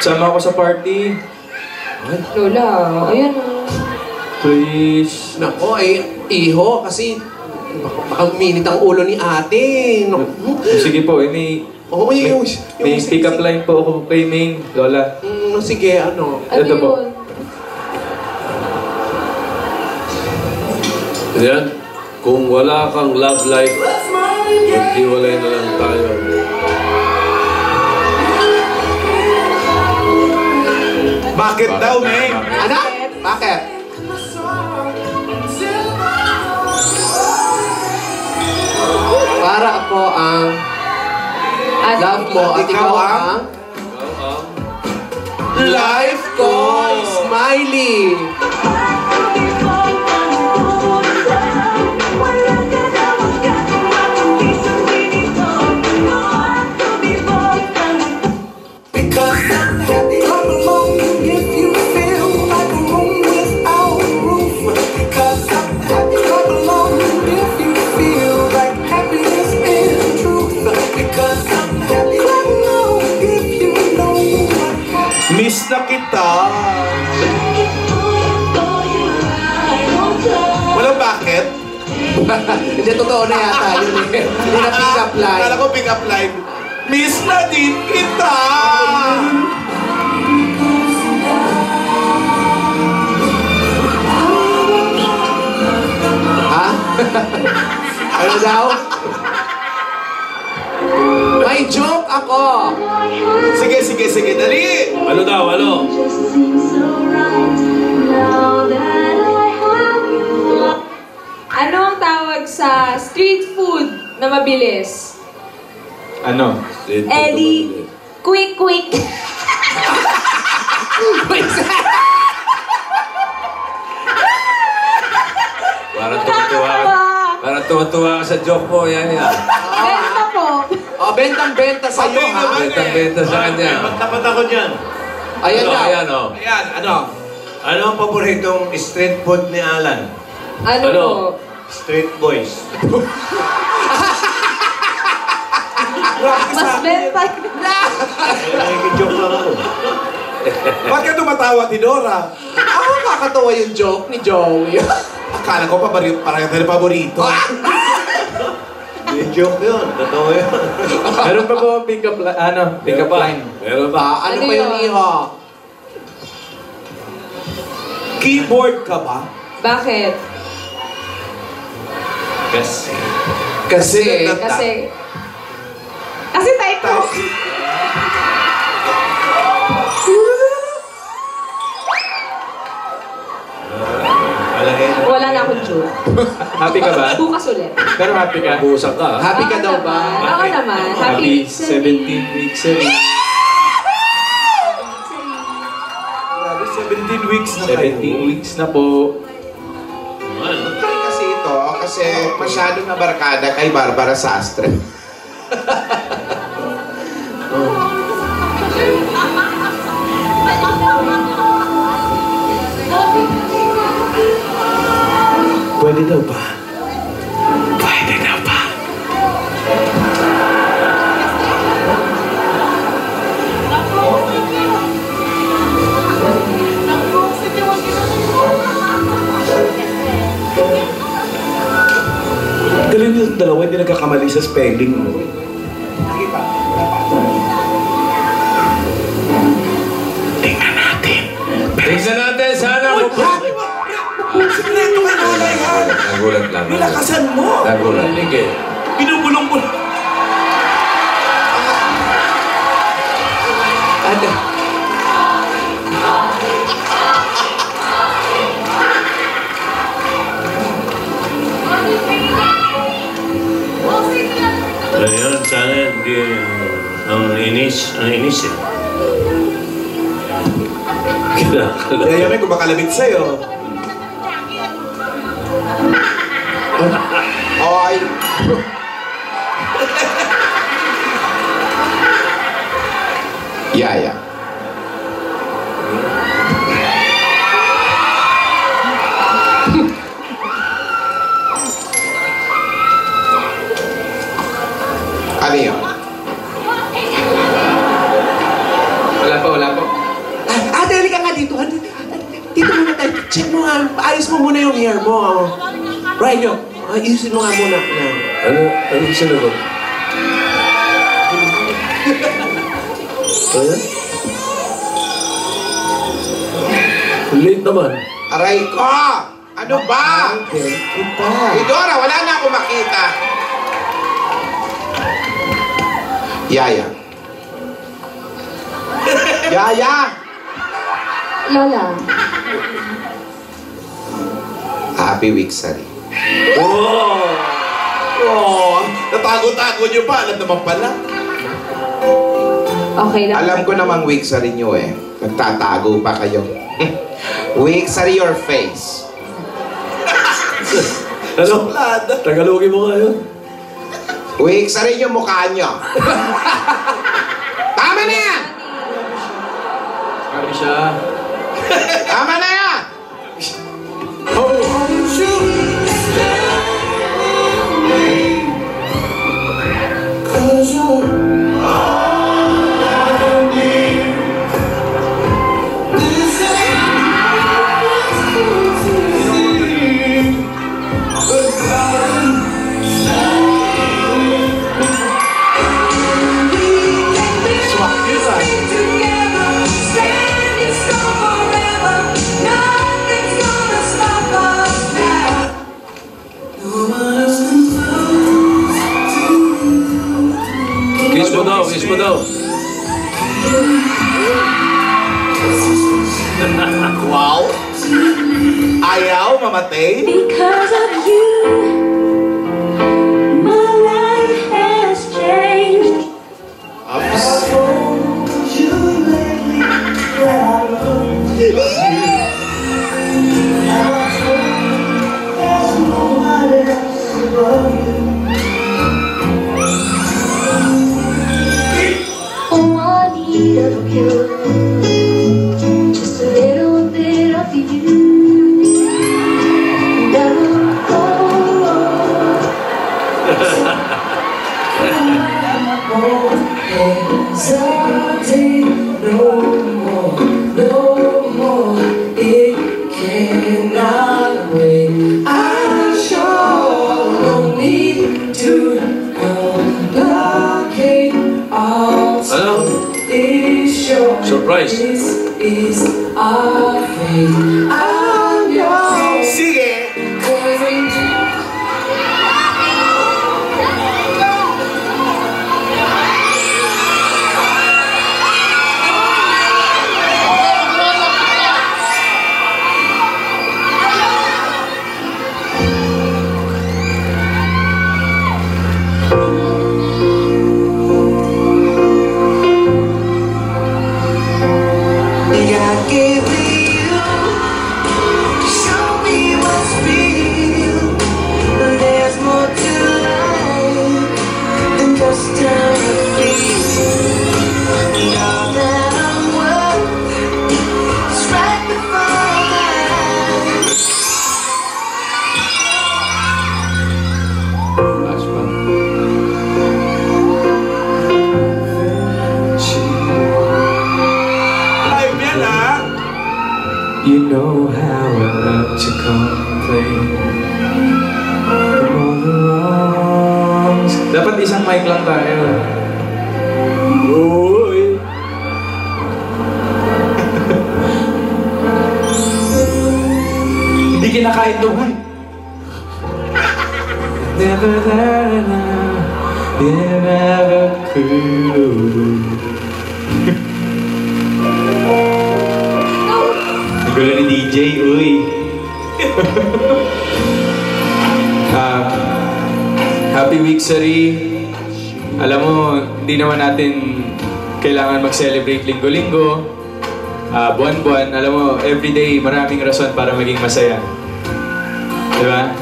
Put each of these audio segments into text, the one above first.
Sama ako sa party. Lola, ayan. Please. Nako, iho, kasi baka minit ang ulo ni ate. Sige po, may pick-up line po ako kay Ming, Lola. Sige, ano? Ito po. Yan, kung wala kang love life, maghiwalay na lang tayo. Bakit daw, Meng? Ano? Bakit? Para ako ang love mo at ikaw ang life ko, Smiley. Miss na kita. Walang bakit? Hindi, totoo na yata yun eh. Hindi na pick-up line. Kala ko pick-up line. Miss na din kita. Ha? Ano daw? May joke ako! Sige, dali! Ano daw, ano? Ano ang tawag sa street food na mabilis? Ano? Eddie, quick. Parang tuwa-tuwa ka sa joke mo, yan. Benta po. Oh, bentang-benta sa'yo, ha? Benta sa kanya. Magtapat ako dyan. Ayan na. Ayan, oh. Ayan, ano? Ano ang paboritong street food ni Alan? Ano po? Street boys. Mas benta. Joke lang ako. Ba't ka tumatawa, Tidora? Kakatawa yung joke ni Joey. Akala ko parang tayo paborito. Yung joke yun, totoo yun. Meron pa po pick-up line. Meron pa. Ano pa yung iho? Keyboard ka ba? Bakit? Kasi type ko. Wala na akong joke. Happy ka ba? Bukas ulit. Pero happy ka? Busak ka. happy ka daw ba? Oo naman. Happy Happy 17 weeks eh. Grabe, 17 weeks na kayo. 17 weeks na po. Kasi ito, kasi masyadong nabarkada kay Barbara Sastre. Pwede daw ba? Pwede daw ba? Galing yung dalawa, hindi nagkakamali sa spelling mo. Tingnan natin. Tingnan natin, sana mo po. Sikreto kay nanay, ha? Nagulat lang. Nilakasan mo. Nagulat. Sige. Binubulong mo. Ano? Ayun, sana hindi ang inis eh. Kaya may kumakalabit sa'yo. Ay. Yaya. Ano yun? Wala po. hair mo. Ryan, ayusin mo nga muna. Ano sinagot? Ayan? Late naman. Aray ko! Ano ba? Kita. Idora, wala na ako makita. Yaya. Yaya! Lola. Happy Wixary. Oh, natago-tago niyo pa. Alam naman pala. Okay lang. Alam ko namang Wixary nyo eh. Nagtatago pa kayo. Wixary your face. Ano? Tagalogin mo nga yun. Wixary yung mukha nyo. Tama na yan! Sabi siya. Tama na yan! Kiss mo daw. Wow. Ayaw mamatay? Because of you, my life has changed. Oh, I need of you, just a little bit of you. Surprise. Sige. You know how I love to complain from all the wrongs. Dapat isang mic lang tayo. Uy. Hindi kinakain doon. Never that never could. Gulo ni DJ, uy. Happy Wixary. Alam mo, hindi naman natin kailangan mag-celebrate linggo-linggo, buwan-buwan. Alam mo, everyday maraming rason para maging masaya. Diba?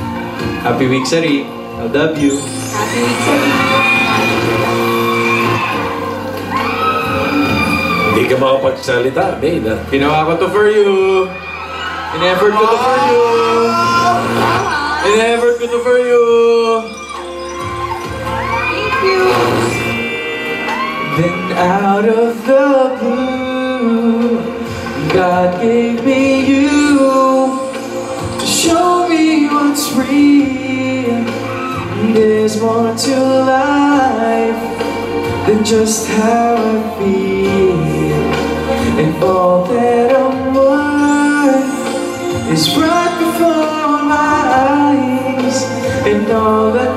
Happy Wixary. I love you. Happy Wixary. Hindi ka makapagsalita, babe. Ginawa ko to for you. In-effort ko to for you. In-effort ko to for you. Thank you. Then out of the blue, God gave me you to show me free. There's more to life than just how I feel. And all that I want is right before my eyes. And all that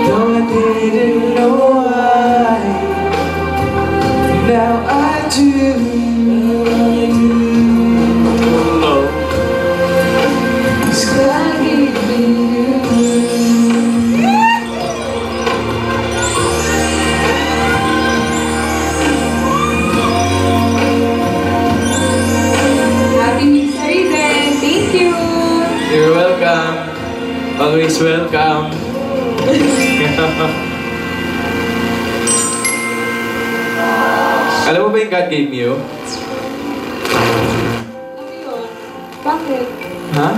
though I didn't know why, now I do. It's glad I gave Happy Mixery Ben. Thank you. You're welcome. Always welcome. Alam mo ba yung God gave me you? Ano yun? Bakit? Ha?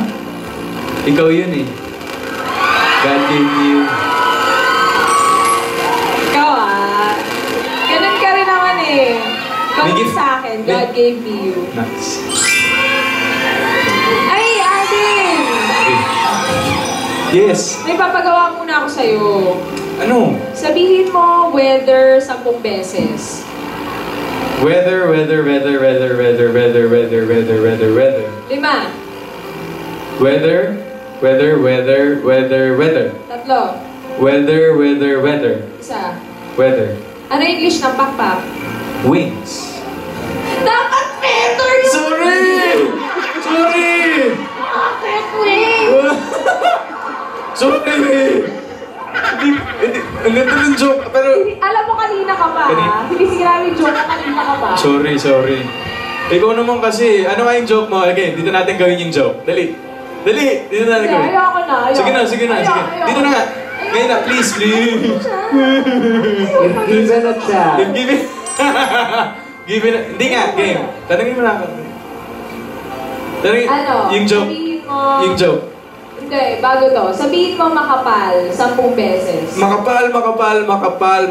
Ikaw yun eh. God gave me you. Ikaw ganun ka rin naman eh. May Kung gift- sa akin, God gave me you. Nice. Ay, Alvin! Yes. May papagawa muna ako sa'yo. Ano? Sabihin mo, weather 10 beses. Weather. 5. Weather. 1. Weather. Ano English ng pakpak? Wings. Dapat feather yun! Sorry! Bakit, wait? Sorry! Ang ganda ng joke, pero... Alam mo kanina ka pa, Hindi sinabi joke mo kanina ka pa. Sorry. Ikaw naman kasi, ano nga yung joke mo? Again, dito natin gawin yung joke. Dali! Dito natin gawin. Ayoko na. Sige na. Dito na nga. Ngayon na, please. Given a chance. Given. Hindi nga, game. Tanungin mo na ako. Ano? Yung joke. Sabihin mo... Yung joke. Hindi, bago to. Sabihin mo makapal 10 beses. Makapal. Oh. 5. Makapal.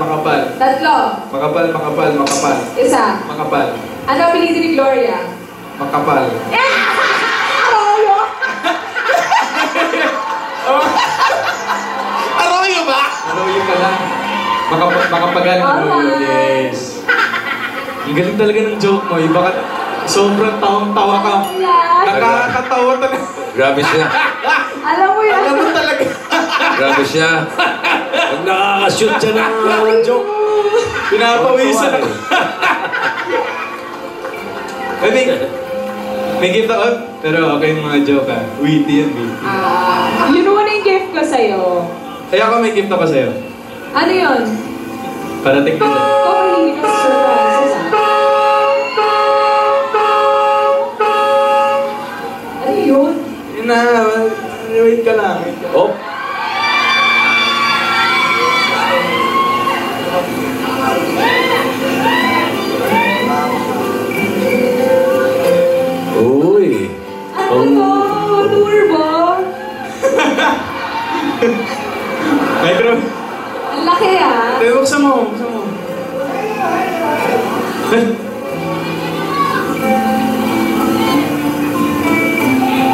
Makapal. 3. 1. Makapal. Ano apelido ni Gloria? Makapal. Arroyo ba? Arroyo ka lang. Makapagal. Alright. Yes. Ang galing talaga ng joke mo. Iba ka, sobrang tawang-tawa ka. Nakakatawa talaga. Grabe siya. Alam mo yan. Alam mo talaga. Grabe siya. Pag nakakashoot siya ng joke. Pinapawisan ako. May gift ako. Pero okay yung mga joke ha. Witty yan, witty. Yun muna yung gift ko sa'yo. Kaya ako may gift ako sa'yo. Ano yun? Parating ka na. Ikaw mahilig ka sa surprises Ano yun? Yun na. Wait ka lang. Oh. Uy. Ano to? Tour ba? Micro. Ang laki Tayo, buksan mo.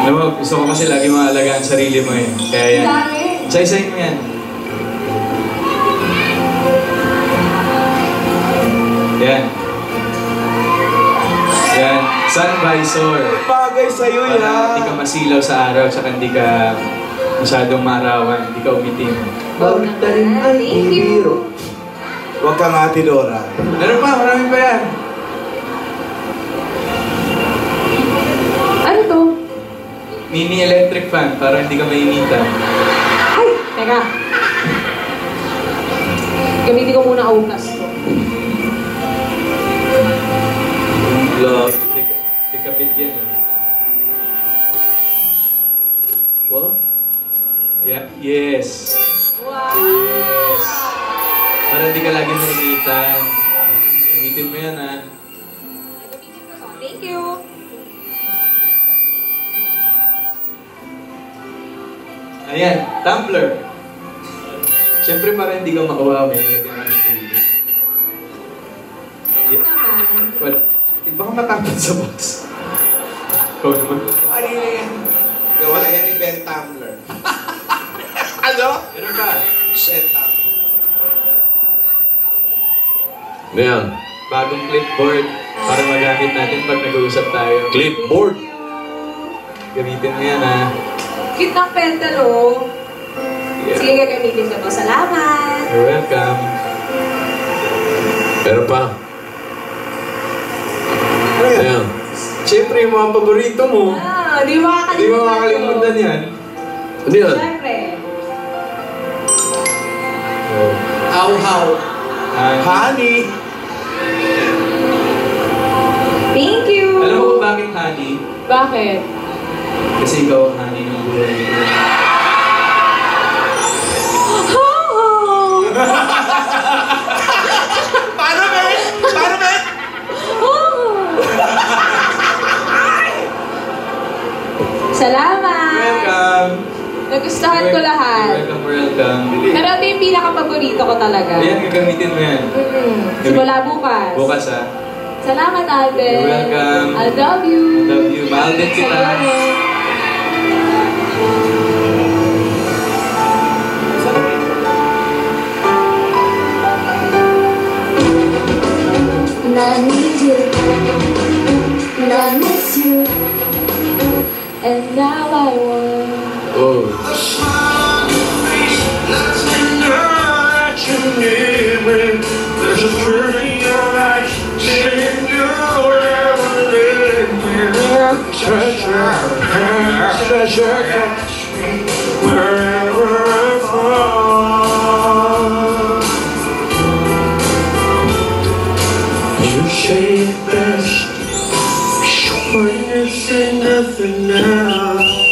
Alam mo, gusto ko kasi lagi maalagaan ang sarili mo eh. Kaya yan. Ang dami. Isa-isahin mo yan. Yan. Sun visor. Bagay sa'yo Para hindi ka masilaw sa araw, tsaka hindi ka masyadong marawan, hindi ka umitim. Magtanim ay Thank you. biro. Huwag kang ate Dora. Meron pa, marami pa yan. Ano to? Mini electric fan, para hindi ka mainitan. Ay! Teka. Gamitin ko muna aunas ko. Love. Dekapit yan. What? Yeah. Yes. Wow! Yes. Para hindi ka lagi mainitan. Gamitin mo yan ha. Thank you! Ayan, tumbler. Siyempre para hindi ka makawawi. Lagyan ka ng tubig. Yeah. naman. Well, baka matapit sa box. Ikaw naman. Ano yan? Gawa yan ni Ben Tamler. Ano? Ano ba? Ben Tamler. Ano yan? Bagong clipboard para magamit natin pag nag-uusap tayo. Clipboard. Gamitin mo yan, ha? Cute ng pentel, oh. Sige, gagamitin ko to. Salamat! You're welcome. Pero pa. Ano yan? Ayan. Siyempre, yung mga paborito mo. Ah, di mo Hindi mo makakalimutan yan. Ano yan? Siyempre. Oh. How? Honey. Thank you! Alam mo kung bakit honey? Bakit? Kasi ikaw ang honey ng buhay ko. Paano, Ben? Paano, Ben? Salamat! Welcome. Nagustuhan ko lahat. Welcome. Pero ito yung pinaka-paborito ko talaga. Ayan, gagamitin mo yan. Simula bukas. Bukas, ha? Salamat, Alvin. You're welcome. I love you. Love you. Mahal din kita. And I need you, and I miss you. And now I want. Oh. You say it best when you say nothing now.